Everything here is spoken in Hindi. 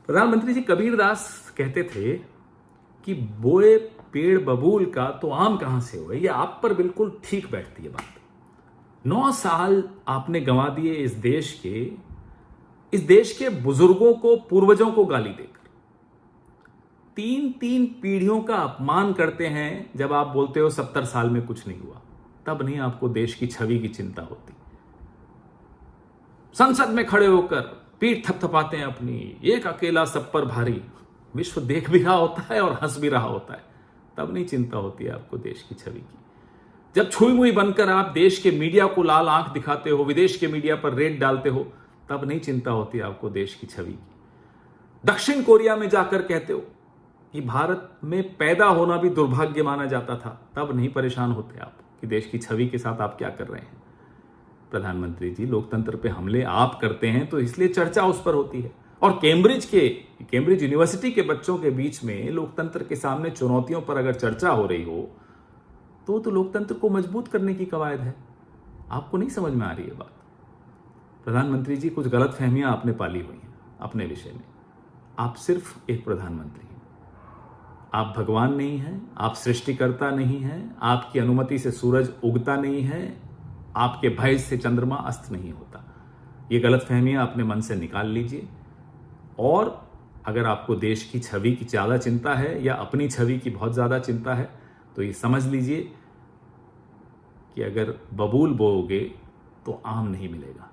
प्रधानमंत्री जी कबीरदास कहते थे कि बोए पेड़ बबूल का तो आम कहां से हुए। ये आप पर बिल्कुल ठीक बैठती है बात। 9 साल आपने गंवा दिए इस देश के बुजुर्गों को, पूर्वजों को गाली देकर। 3 पीढ़ियों का अपमान करते हैं जब आप बोलते हो 70 साल में कुछ नहीं हुआ। तब नहीं आपको देश की छवि की चिंता होती। संसद में खड़े होकर पीठ थपथपाते हैं अपनी, एक अकेला सब पर भारी। विश्व देख भी रहा होता है और हंस भी रहा होता है। तब नहीं चिंता होती है आपको देश की छवि की। जब छुई मुई बनकर आप देश के मीडिया को लाल आंख दिखाते हो, विदेश के मीडिया पर रेड डालते हो, तब नहीं चिंता होती आपको देश की छवि की। दक्षिण कोरिया में जाकर कहते हो कि भारत में पैदा होना भी दुर्भाग्य माना जाता था, तब नहीं परेशान होते आप कि देश की छवि के साथ आप क्या कर रहे हैं। प्रधानमंत्री जी, लोकतंत्र पे हमले आप करते हैं तो इसलिए चर्चा उस पर होती है। और कैम्ब्रिज यूनिवर्सिटी के बच्चों के बीच में लोकतंत्र के सामने चुनौतियों पर अगर चर्चा हो रही हो तो लोकतंत्र को मजबूत करने की कवायद है। आपको नहीं समझ में आ रही है बात। प्रधानमंत्री जी, कुछ गलतफहमियां आपने पाली हुई हैं अपने विषय में। आप सिर्फ एक प्रधानमंत्री हैं, आप भगवान नहीं हैं, आप सृष्टिकर्ता नहीं हैं, आपकी अनुमति से सूरज उगता नहीं है, आपके भय से चंद्रमा अस्त नहीं होता। ये गलतफहमियां अपने मन से निकाल लीजिए। और अगर आपको देश की छवि की ज़्यादा चिंता है या अपनी छवि की बहुत ज़्यादा चिंता है तो ये समझ लीजिए कि अगर बबूल बोओगे तो आम नहीं मिलेगा।